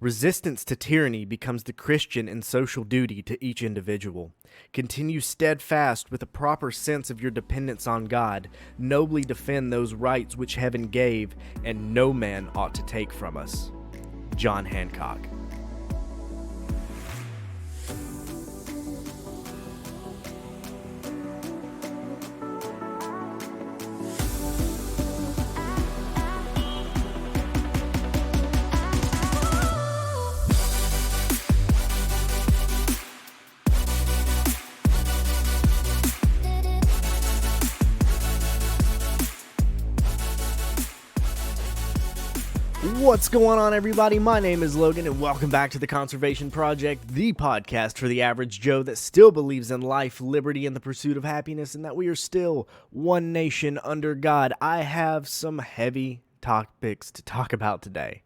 Resistance to tyranny becomes the Christian and social duty to each individual. Continue steadfast with a proper sense of your dependence on God, nobly defend those rights which heaven gave, and no man ought to take from us. John Hancock. What's going on, everybody? My name is Logan, and welcome back to the Conservation Project, the podcast for the average Joe that still believes in life, liberty, and the pursuit of happiness, and that we are still one nation under God. I have some heavy topics to talk about today.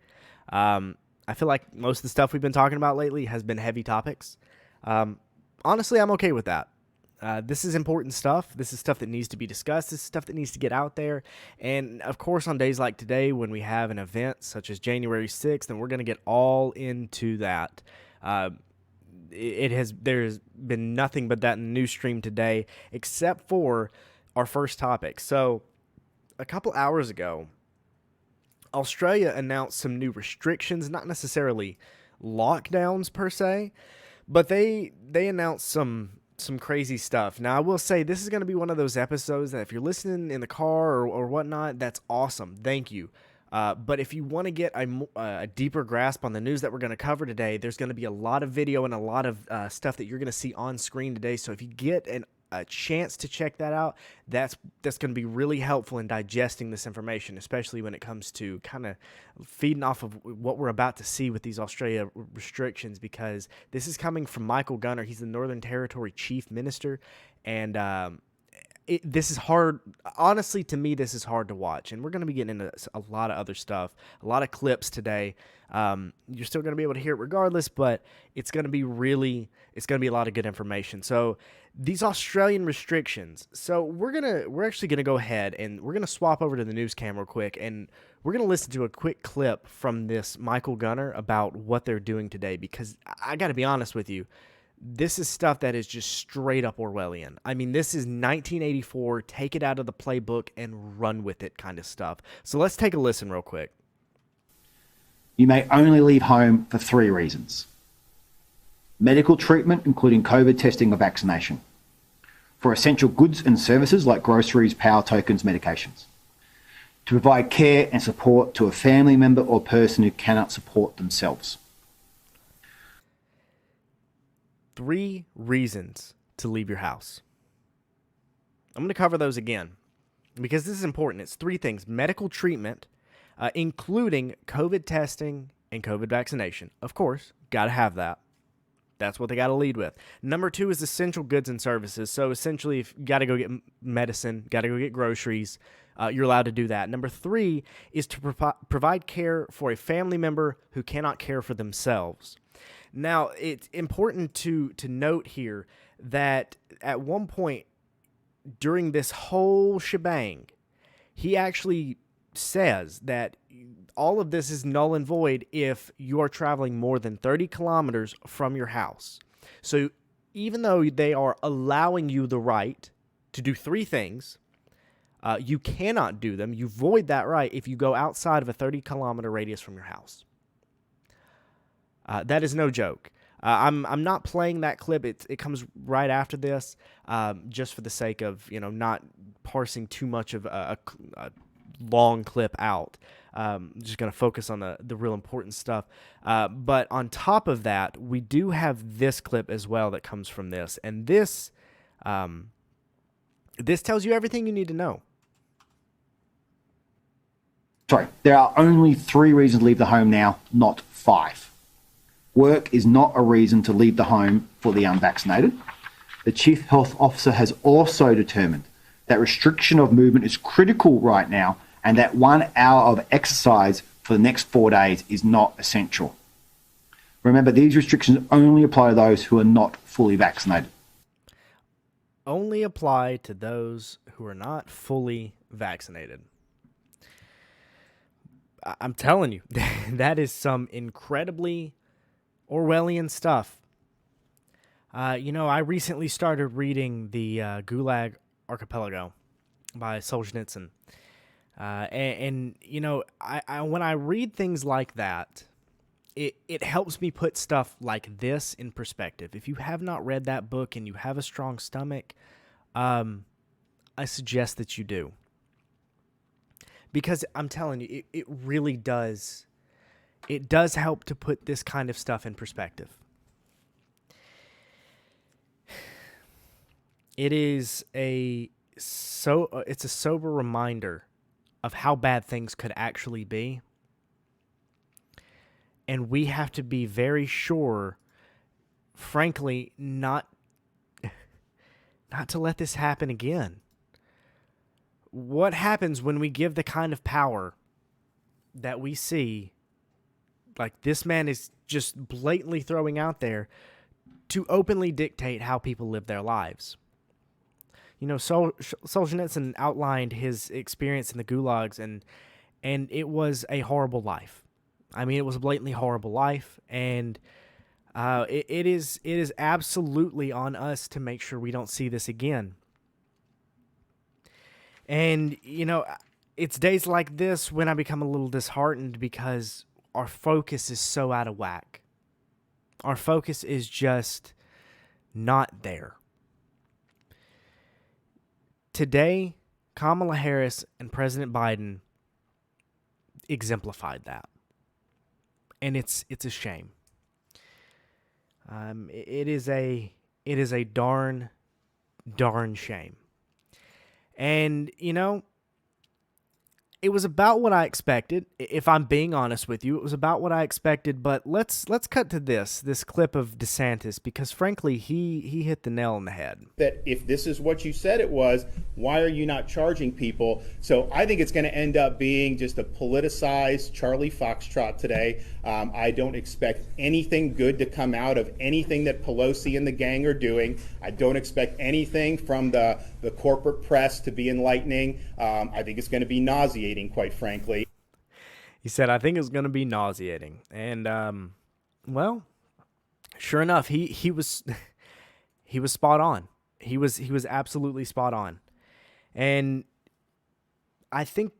I feel like most of the stuff we've been talking about lately has been heavy topics. Honestly, I'm okay with that. This is important stuff. This is stuff that needs to be discussed. This is stuff that needs to get out there. And of course, on days like today, when we have an event such as January 6th, and we're going to get all into that. There's been nothing but that in the news stream today, except for our first topic. So a couple hours ago, Australia announced some new restrictions, not necessarily lockdowns per se, but they announced some crazy stuff. Now, I will say this is going to be one of those episodes that if you're listening in the car or whatnot, that's awesome. Thank you. But if you want to get a deeper grasp on the news that we're going to cover today, there's going to be a lot of video and a lot of stuff that you're going to see on screen today. So if you get a chance to check that out, that's going to be really helpful in digesting this information, especially when it comes to kind of feeding off of what we're about to see with these Australia restrictions, because this is coming from Michael Gunner. He's the Northern Territory Chief Minister, and this is hard. Honestly, to me, this is hard to watch, and we're going to be getting into a lot of other stuff, a lot of clips today. You're still going to be able to hear it regardless, but it's going to be a lot of good information. So these Australian restrictions. So we're actually going to go ahead and we're going to swap over to the news cam real quick, and we're going to listen to a quick clip from this Michael Gunner about what they're doing today, because I got to be honest with you. This is stuff that is just straight up Orwellian. I mean, this is 1984, take it out of the playbook and run with it kind of stuff. So let's take a listen real quick. You may only leave home for 3 reasons. Medical treatment, including COVID testing or vaccination. For essential goods and services like groceries, power tokens, medications. To provide care and support to a family member or person who cannot support themselves. 3 reasons to leave your house. I'm going to cover those again because this is important. It's 3 things. Medical treatment, including COVID testing and COVID vaccination. Of course, got to have that. That's what they got to lead with. Number 2 is essential goods and services. So essentially, if you got to go get medicine, got to go get groceries, you're allowed to do that. Number 3 is to provide care for a family member who cannot care for themselves. Now, it's important to note here that at one point during this whole shebang, he actually says that all of this is null and void if you are traveling more than 30 kilometers from your house. So even though they are allowing you the right to do 3 things, you cannot do them. You void that right if you go outside of a 30-kilometer radius from your house. That is no joke. I'm not playing that clip. It comes right after this, just for the sake of not parsing too much of a long clip out. Just going to focus on the real important stuff. But on top of that, we do have this clip as well that comes from this, and this tells you everything you need to know. Sorry, there are only 3 reasons to leave the home now, not 5. Work is not a reason to leave the home for the unvaccinated. The Chief Health Officer has also determined that restriction of movement is critical right now, and that 1 hour of exercise for the next 4 days is not essential. Remember, these restrictions only apply to those who are not fully vaccinated. Only apply to those who are not fully vaccinated. I'm telling you, that is some incredibly Orwellian stuff. I recently started reading the Gulag Archipelago by Solzhenitsyn. I when I read things like that, it helps me put stuff like this in perspective. If you have not read that book and you have a strong stomach, I suggest that you do. Because I'm telling you, it really does. It does help to put this kind of stuff in perspective. It's a sober reminder of how bad things could actually be. And we have to be very sure, frankly, not to let this happen again. What happens when we give the kind of power that we see, like this man is just blatantly throwing out there, to openly dictate how people live their lives? Solzhenitsyn outlined his experience in the gulags, and it was a horrible life. I mean, it was a blatantly horrible life, and it is absolutely on us to make sure we don't see this again. And, it's days like this when I become a little disheartened because our focus is so out of whack. Our focus is just not there. Today, Kamala Harris and President Biden exemplified that. And it's a shame. It is a darn shame. And, it was about what I expected. If I'm being honest with you, it was about what I expected. But let's cut to this clip of DeSantis, because frankly, he hit the nail on the head. That if this is what you said it was, why are you not charging people? So I think it's going to end up being just a politicized Charlie Foxtrot today. I don't expect anything good to come out of anything that Pelosi and the gang are doing. I don't expect anything from the corporate press to be enlightening. I think it's going to be nauseating, quite frankly. He said, I think it's going to be nauseating. And, well, sure enough, he was he was spot on. He was absolutely spot on. And I think,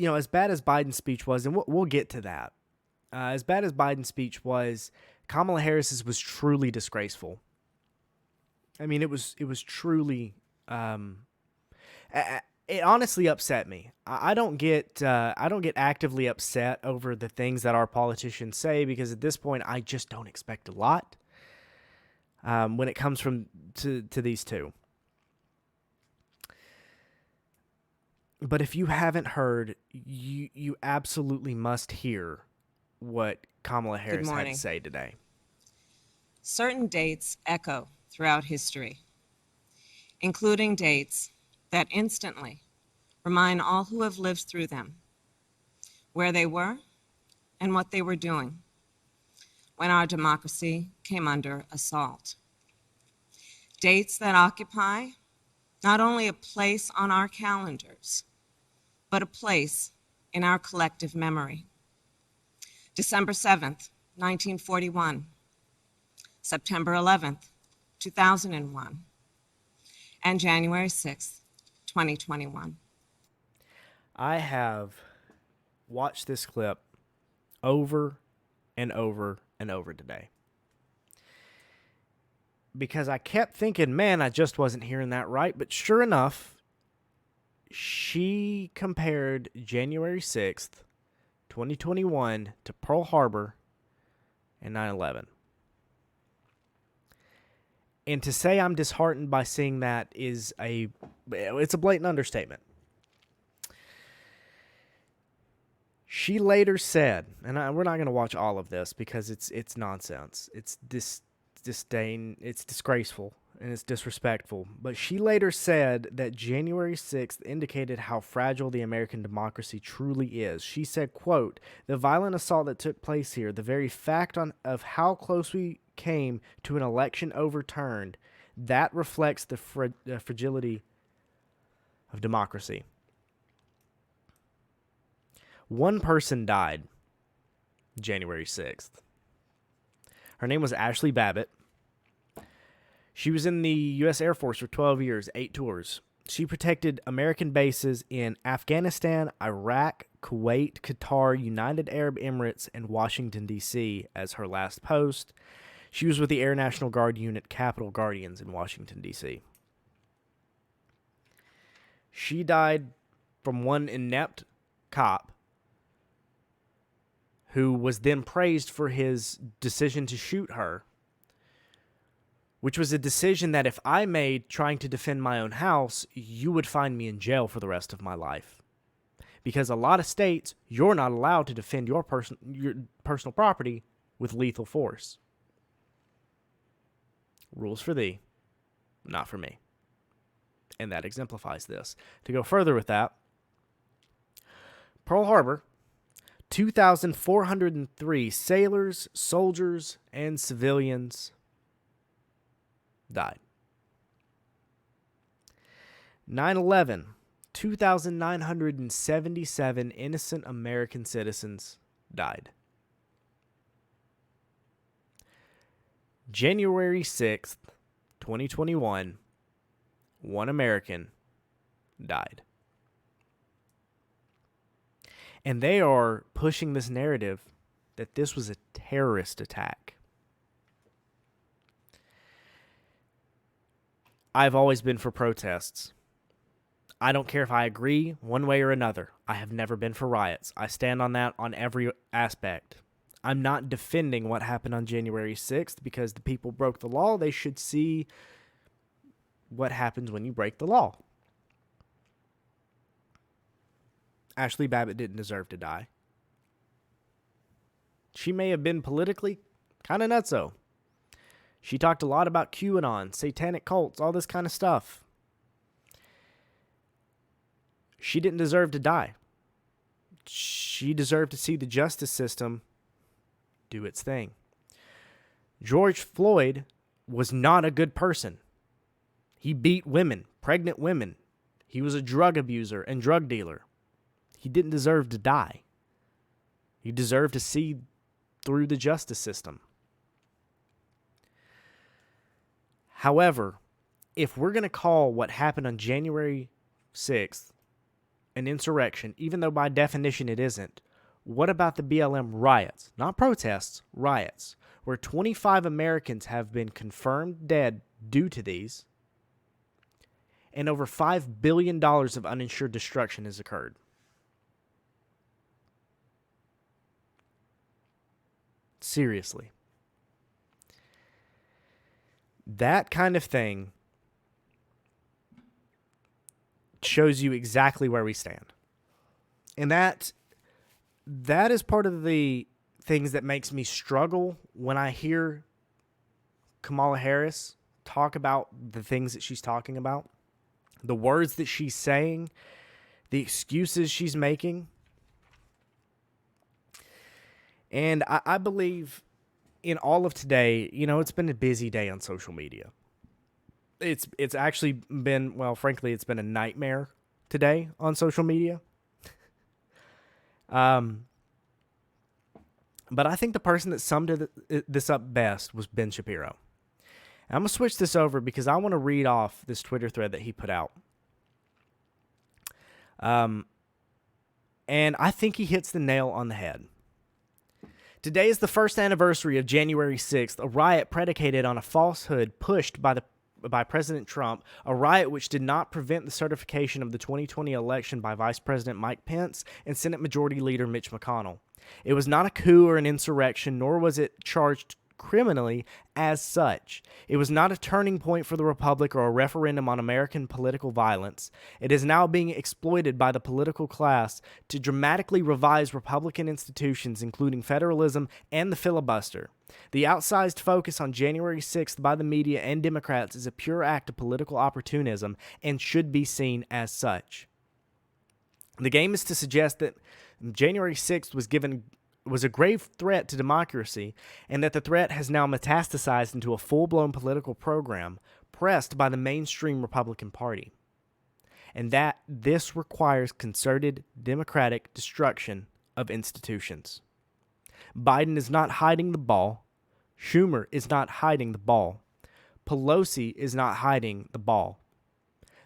as bad as Biden's speech was, and we'll get to that, as bad as Biden's speech was, Kamala Harris's was truly disgraceful. I mean, it was truly, it honestly upset me. I don't get actively upset over the things that our politicians say, because at this point, I just don't expect a lot when it comes to these two. But if you haven't heard, you absolutely must hear what Kamala Harris had to say today. Certain dates echo throughout history, including dates that instantly remind all who have lived through them where they were and what they were doing when our democracy came under assault. Dates that occupy not only a place on our calendars, but a place in our collective memory. December 7th, 1941, September 11th, 2001, and January 6th, 2021. I have watched this clip over and over and over today, because I kept thinking, man, I just wasn't hearing that right. But sure enough, she compared January 6th, 2021 to Pearl Harbor and 9/11. And to say I'm disheartened by seeing that it's a blatant understatement. She later said, and we're not going to watch all of this because it's nonsense. It's disdain. It's disgraceful and it's disrespectful. But she later said that January 6th indicated how fragile the American democracy truly is. She said, quote, "The violent assault that took place here, the very fact of how close we came to an election overturned, that reflects the fragility of democracy." One person died January 6th. Her name was Ashley Babbitt. She was in the U.S. Air Force for 12 years, 8 tours. She protected American bases in Afghanistan, Iraq, Kuwait, Qatar, United Arab Emirates, and Washington, D.C. as her last post. She was with the Air National Guard Unit Capitol Guardians in Washington, D.C. She died from one inept cop who was then praised for his decision to shoot her, which was a decision that if I made trying to defend my own house, you would find me in jail for the rest of my life. Because a lot of states, you're not allowed to defend your personal property with lethal force. Rules for thee, not for me. And that exemplifies this. To go further with that, Pearl Harbor, 2,403 sailors, soldiers, and civilians died. 9/11, 2,977 innocent American citizens died. January 6th, 2021, one American died. And they are pushing this narrative that this was a terrorist attack. I've always been for protests. I don't care if I agree one way or another. I have never been for riots. I stand on that on every aspect. I'm not defending what happened on January 6th because the people broke the law. They should see what happens when you break the law. Ashley Babbitt didn't deserve to die. She may have been politically kind of nutso. She talked a lot about QAnon, satanic cults, all this kind of stuff. She didn't deserve to die. She deserved to see the justice system do its thing. George Floyd was not a good person. He beat women, pregnant women. He was a drug abuser and drug dealer. He didn't deserve to die. He deserved to see through the justice system. However, if we're going to call what happened on January 6th an insurrection, even though by definition it isn't, what about the BLM riots? Not protests, riots, where 25 Americans have been confirmed dead due to these, and over $5 billion of uninsured destruction has occurred. Seriously. That kind of thing shows you exactly where we stand. And that is part of the things that makes me struggle when I hear Kamala Harris talk about the things that she's talking about, the words that she's saying, the excuses she's making. And I believe in all of today, it's been a busy day on social media. It's actually been, well, frankly, it's been a nightmare today on social media. But I think the person that summed this up best was Ben Shapiro. And I'm going to switch this over because I want to read off this Twitter thread that he put out. And I think he hits the nail on the head. Today is the first anniversary of January 6th, a riot predicated on a falsehood pushed by President Trump, a riot which did not prevent the certification of the 2020 election by Vice President Mike Pence and Senate Majority Leader Mitch McConnell. It was not a coup or an insurrection, nor was it charged criminally as such. It was not a turning point for the Republic or a referendum on American political violence. It is now being exploited by the political class to dramatically revise Republican institutions, including federalism and the filibuster. The outsized focus on January 6th by the media and Democrats is a pure act of political opportunism and should be seen as such. The game is to suggest that January 6th was a grave threat to democracy, and that the threat has now metastasized into a full-blown political program pressed by the mainstream Republican Party, and that this requires concerted democratic destruction of institutions. Biden is not hiding the ball. Schumer is not hiding the ball. Pelosi is not hiding the ball.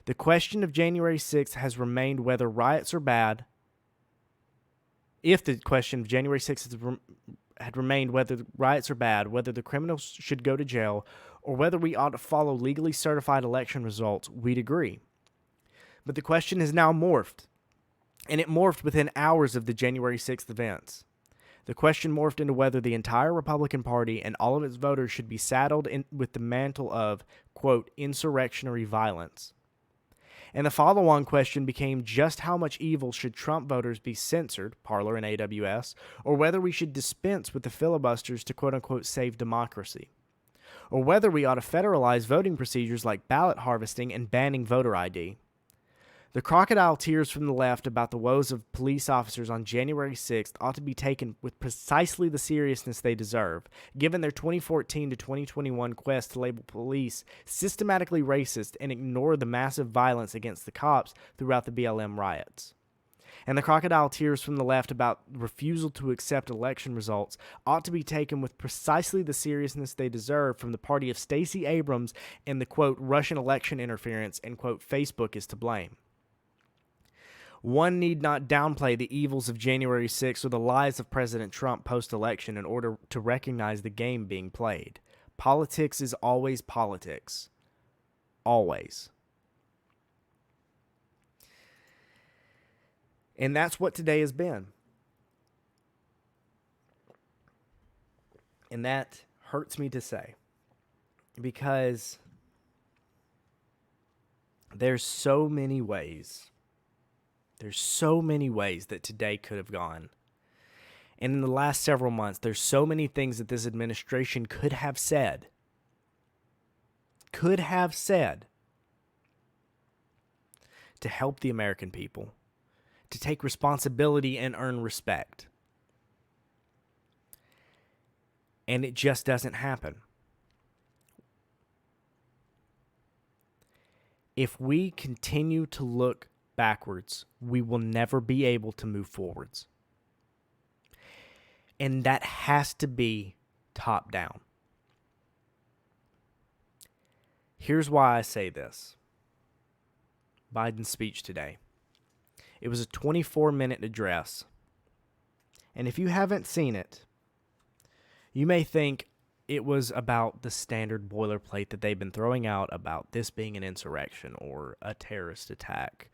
The question of January 6th has remained whether riots are bad. If the question of January 6th had remained whether riots are bad, whether the criminals should go to jail, or whether we ought to follow legally certified election results, we'd agree. But the question has now morphed, and it morphed within hours of the January 6th events. The question morphed into whether the entire Republican Party and all of its voters should be saddled with the mantle of, quote, insurrectionary violence. And the follow-on question became just how much evil should Trump voters be censored, Parler and AWS, or whether we should dispense with the filibusters to quote-unquote save democracy, or whether we ought to federalize voting procedures like ballot harvesting and banning voter ID. The crocodile tears from the left about the woes of police officers on January 6th ought to be taken with precisely the seriousness they deserve, given their 2014 to 2021 quest to label police systematically racist and ignore the massive violence against the cops throughout the BLM riots. And the crocodile tears from the left about refusal to accept election results ought to be taken with precisely the seriousness they deserve from the party of Stacey Abrams and the, quote, Russian election interference and, quote, Facebook is to blame. One need not downplay the evils of January 6th or the lies of President Trump post-election in order to recognize the game being played. Politics is always politics. Always. And that's what today has been. And that hurts me to say, because there's so many ways that today could have gone. And in the last several months, there's so many things that this administration could have said to help the American people, to take responsibility and earn respect. And it just doesn't happen. If we continue to look backwards, we will never be able to move forwards. And that has to be top down. Here's why I say this. Biden's speech today. It was a 24-minute address. And if you haven't seen it, you may think it was about the standard boilerplate that they've been throwing out about this being an insurrection or a terrorist attack.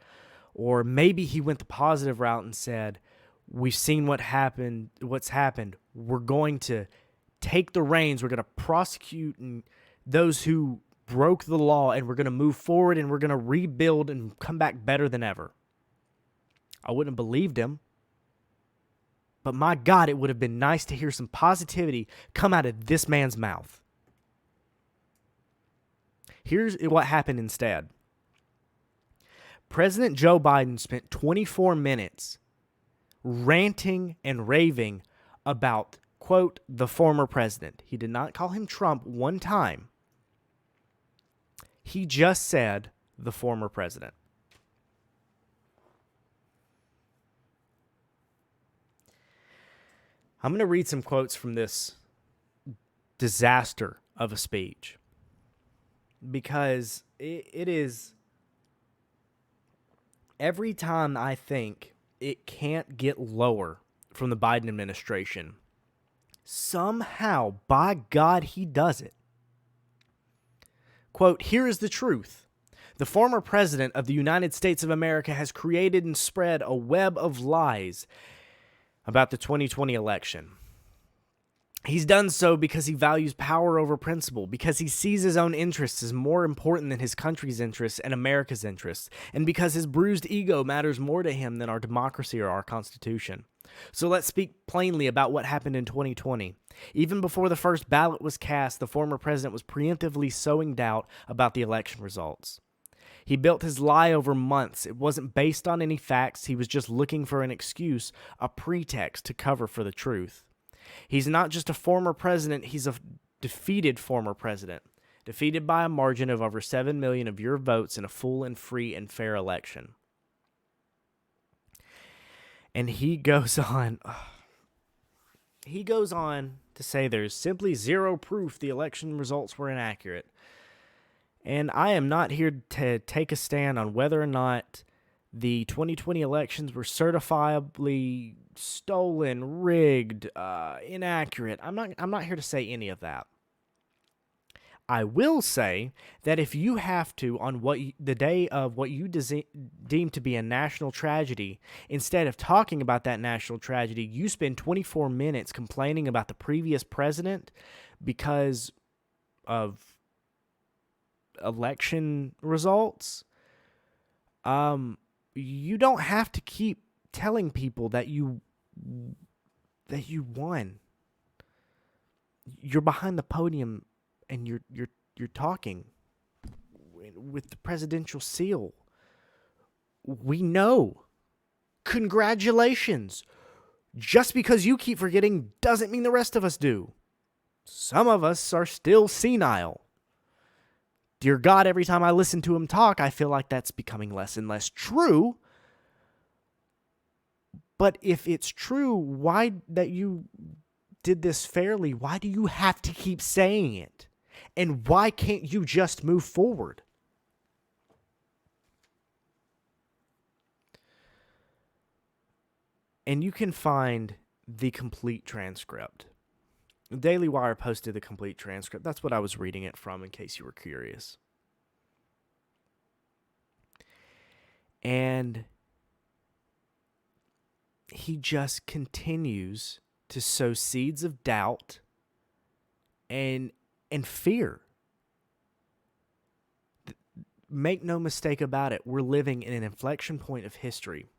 Or maybe he went the positive route and said, we've seen what's happened. We're going to take the reins. We're going to prosecute those who broke the law, and we're going to move forward, and we're going to rebuild and come back better than ever. I wouldn't have believed him. But my God, it would have been nice to hear some positivity come out of this man's mouth. Here's what happened instead. President Joe Biden spent 24 minutes ranting and raving about, quote, the former president. He did not call him Trump one time. He just said the former president. I'm going to read some quotes from this disaster of a speech, because it is, every time I think it can't get lower from the Biden administration, somehow, by God, he does it. Quote, here is the truth. The former president of the United States of America has created and spread a web of lies about the 2020 election. He's done so because he values power over principle, because he sees his own interests as more important than his country's interests and America's interests, and because his bruised ego matters more to him than our democracy or our Constitution. So let's speak plainly about what happened in 2020. Even before the first ballot was cast, the former president was preemptively sowing doubt about the election results. He built his lie over months. It wasn't based on any facts. He was just looking for an excuse, a pretext to cover for the truth. He's not just a former president, he's a defeated former president, defeated by a margin of over 7 million of your votes in a full and free and fair election. And he goes on. He goes on to say there's simply zero proof the election results were inaccurate. And I am not here to take a stand on whether or not the 2020 elections were certifiably stolen, rigged, inaccurate. I'm not here to say any of that. I will say that if you have to, on the day of what you deem to be a national tragedy, instead of talking about that national tragedy, you spend 24 minutes complaining about the previous president because of election results, you don't have to keep telling people that you won. You're behind the podium and you're talking with the presidential seal. We know. Congratulations. Just because you keep forgetting doesn't mean the rest of us do. Some of us are still senile. Dear God, every time I listen to him talk, I feel like that's becoming less and less true. But if it's true, why that you did this fairly, why do you have to keep saying it? And why can't you just move forward? And you can find the complete transcript. The Daily Wire posted the complete transcript. That's what I was reading it from, in case you were curious. And he just continues to sow seeds of doubt and fear. Make no mistake about it, we're living in an inflection point of history.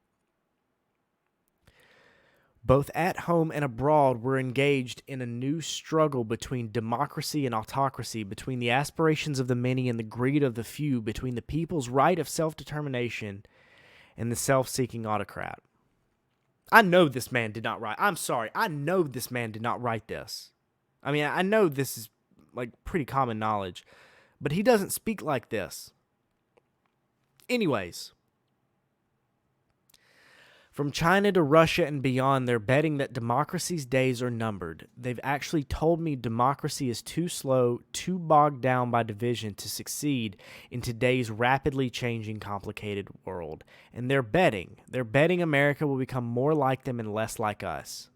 Both at home and abroad, we're engaged in a new struggle between democracy and autocracy, between the aspirations of the many and the greed of the few, between the people's right of self-determination and the self-seeking autocrat. I know this man did not write. I'm sorry. I know this man did not write this. I mean, I know this is like pretty common knowledge, but he doesn't speak like this. Anyways, from China to Russia and beyond, they're betting that democracy's days are numbered. They've actually told me democracy is too slow, too bogged down by division to succeed in today's rapidly changing, complicated world. And they're betting America will become more like them and less like us.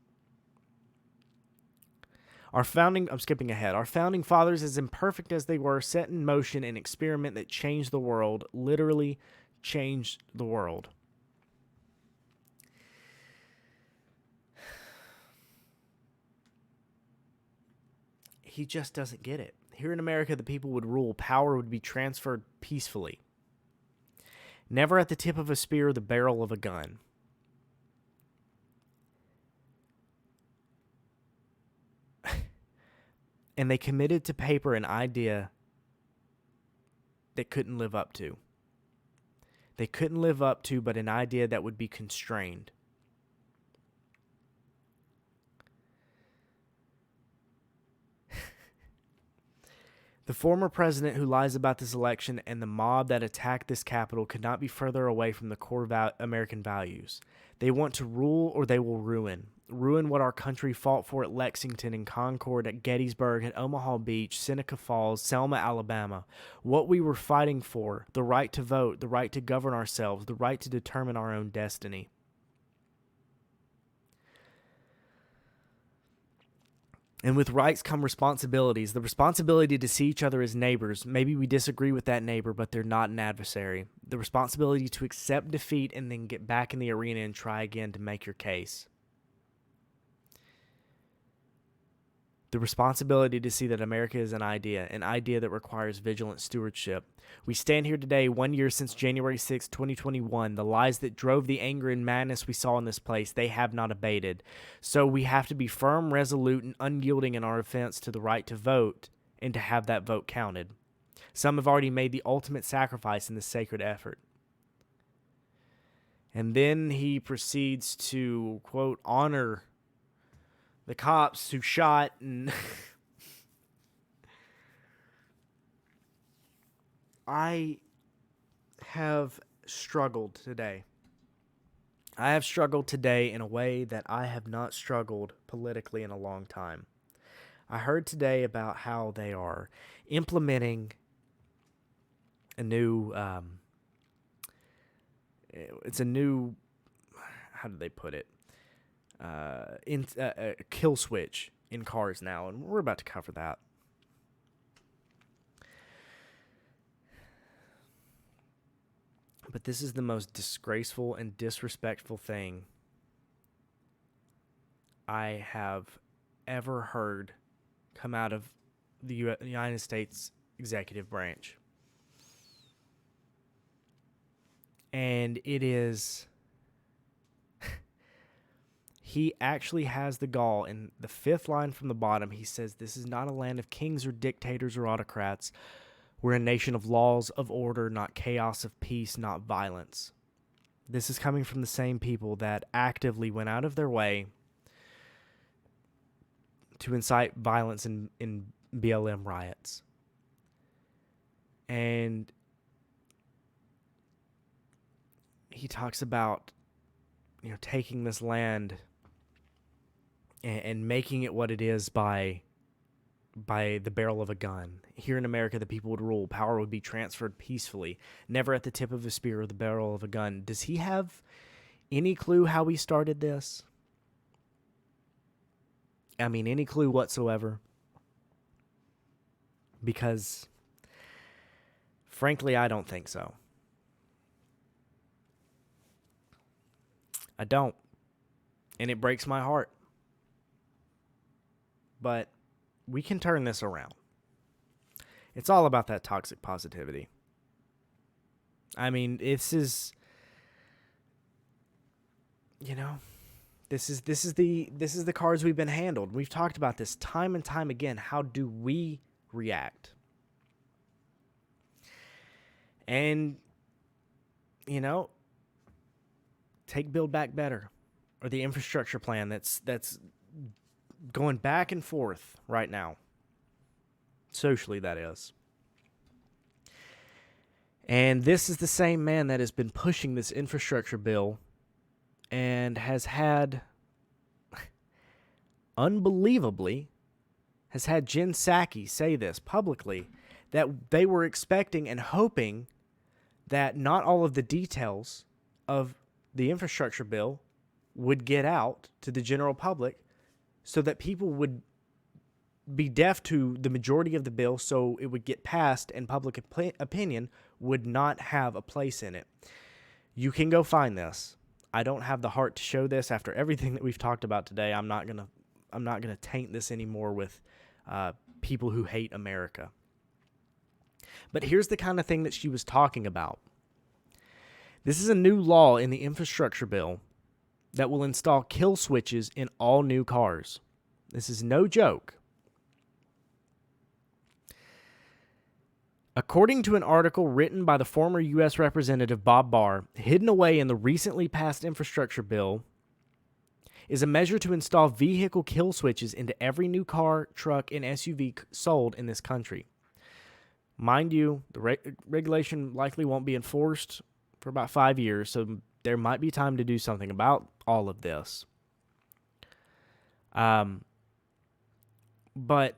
I'm skipping ahead. Our founding fathers, as imperfect as they were, set in motion an experiment that changed the world, literally changed the world. He just doesn't get it. Here in America, the people would rule. Power would be transferred peacefully. Never at the tip of a spear or the barrel of a gun. And they committed to paper an idea they couldn't live up to. They couldn't live up to, but an idea that would be constrained. The former president who lies about this election and the mob that attacked this capital could not be further away from the core American values. They want to rule or they will ruin. Ruin what our country fought for at Lexington and Concord, at Gettysburg, at Omaha Beach, Seneca Falls, Selma, Alabama. What we were fighting for, the right to vote, the right to govern ourselves, the right to determine our own destiny. And with rights come responsibilities. The responsibility to see each other as neighbors. Maybe we disagree with that neighbor, but they're not an adversary. The responsibility to accept defeat and then get back in the arena and try again to make your case. The responsibility to see that America is an idea that requires vigilant stewardship. We stand here today, 1 year since January 6, 2021. The lies that drove the anger and madness we saw in this place, they have not abated. So we have to be firm, resolute, and unyielding in our offense to the right to vote and to have that vote counted. Some have already made the ultimate sacrifice in this sacred effort. And then he proceeds to, quote, honor the cops who shot and I have struggled today. I have struggled today in a way that I have not struggled politically in a long time. I heard today about how they are implementing a new, it's a new, how do they put it? A kill switch in cars now, and we're about to cover that. But this is the most disgraceful and disrespectful thing I have ever heard come out of the United States executive branch. And it is... He actually has the gall. In the fifth line from the bottom, he says, "This is not a land of kings or dictators or autocrats. We're a nation of laws, of order, not chaos, of peace, not violence." This is coming from the same people that actively went out of their way to incite violence in BLM riots. And he talks about, taking this land and making it what it is by the barrel of a gun. Here in America, the people would rule. Power would be transferred peacefully, never at the tip of a spear or the barrel of a gun. Does he have any clue how we started this? I mean, any clue whatsoever? Because, frankly, I don't think so. I don't. And it breaks my heart. But we can turn this around. It's all about that toxic positivity. I mean, this is the cards we've been handled. We've talked about this time and time again. How do we react? And take Build Back Better, or the infrastructure plan that's going back and forth right now. Socially, that is. And this is the same man that has been pushing this infrastructure bill and has had, unbelievably, has had Jen Psaki say this publicly, that they were expecting and hoping that not all of the details of the infrastructure bill would get out to the general public so that people would be deaf to the majority of the bill, so it would get passed and public opinion would not have a place in it. You can go find this. I don't have the heart to show this after everything that we've talked about today. I'm not gonna taint this anymore with people who hate America. But here's the kind of thing that she was talking about. This is a new law in the infrastructure bill that will install kill switches in all new cars. This is no joke. According to an article written by the former U.S. Representative Bob Barr, hidden away in the recently passed infrastructure bill is a measure to install vehicle kill switches into every new car, truck, and SUV sold in this country. Mind you, the regulation likely won't be enforced for about 5 years, so there might be time to do something about all of this. But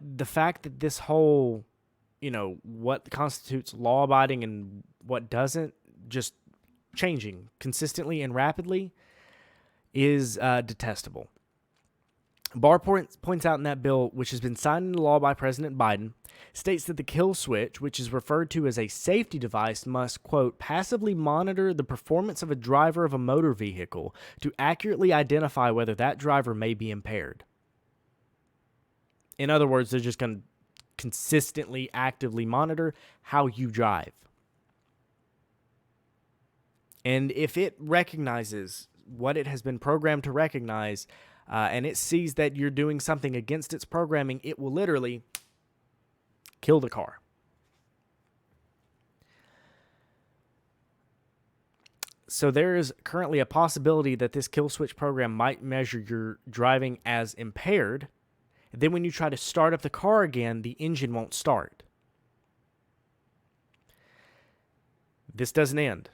the fact that this whole, what constitutes law-abiding and what doesn't, just changing consistently and rapidly, is detestable. Barr points out in that bill, which has been signed into law by President Biden, states that the kill switch, which is referred to as a safety device, must, quote, passively monitor the performance of a driver of a motor vehicle to accurately identify whether that driver may be impaired. In other words, they're just going to consistently, actively monitor how you drive. And if it recognizes what it has been programmed to recognize, and it sees that you're doing something against its programming, it will literally kill the car. So there is currently a possibility that this kill switch program might measure your driving as impaired. And then when you try to start up the car again, the engine won't start. This doesn't end.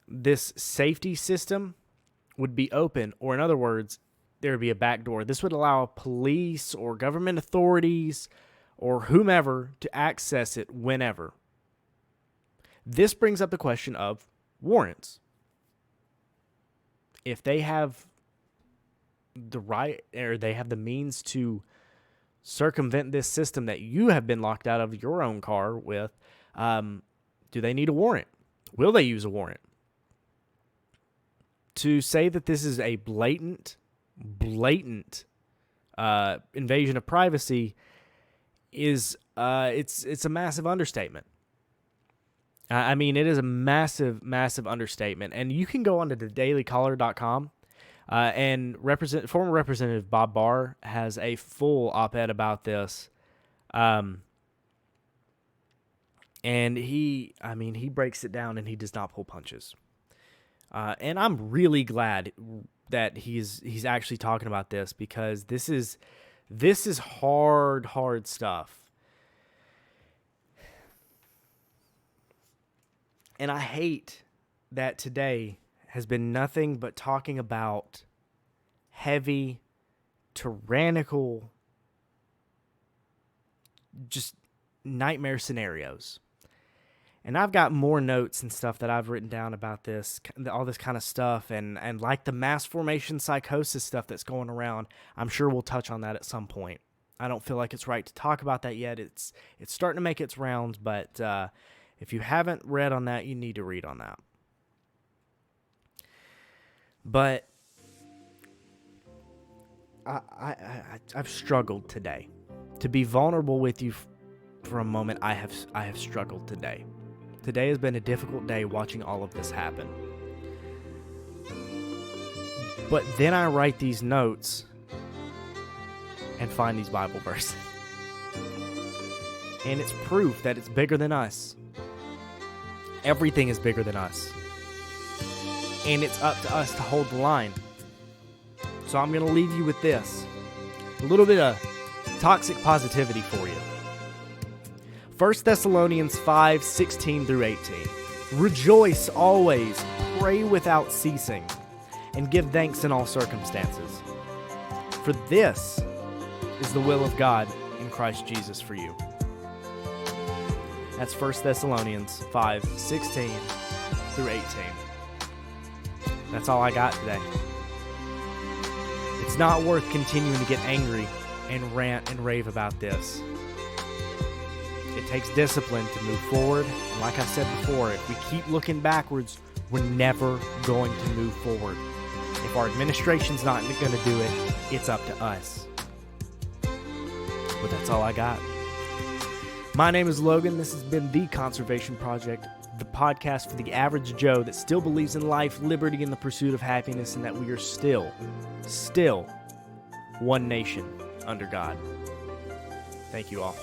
This safety system would be open, or in other words, there would be a back door. This would allow police or government authorities or whomever to access it whenever. This brings up the question of warrants. If they have the right, or they have the means to circumvent this system that you have been locked out of your own car with, do they need a warrant? Will they use a warrant? To say that this is a blatant invasion of privacy is it's a massive understatement. I mean, it is a massive understatement. And you can go onto thedailycaller.com, and former Representative Bob Barr has a full op-ed about this. And he breaks it down, and he does not pull punches. And I'm really glad that he's actually talking about this, because this is hard stuff. And I hate that today has been nothing but talking about heavy, tyrannical, just nightmare scenarios. And I've got more notes and stuff that I've written down about this, all this kind of stuff, and like the mass formation psychosis stuff that's going around. I'm sure we'll touch on that at some point. I don't feel like it's right to talk about that yet. It's starting to make its rounds, but if you haven't read on that, you need to read on that. But I've struggled today. To be vulnerable with you for a moment, I have struggled today. Today has been a difficult day watching all of this happen. But then I write these notes and find these Bible verses. And it's proof that it's bigger than us. Everything is bigger than us. And it's up to us to hold the line. So I'm going to leave you with this. A little bit of toxic positivity for you. 1 Thessalonians 5:16 through 18. Rejoice always, pray without ceasing, and give thanks in all circumstances. For this is the will of God in Christ Jesus for you. That's 1 Thessalonians 5:16 through 18. That's all I got today. It's not worth continuing to get angry and rant and rave about this. It takes discipline to move forward. And like I said before, if we keep looking backwards, we're never going to move forward. If our administration's not going to do it, it's up to us. But that's all I got. My name is Logan. This has been The Conservation Project, the podcast for the average Joe that still believes in life, liberty, and the pursuit of happiness, and that we are still one nation under God. Thank you all.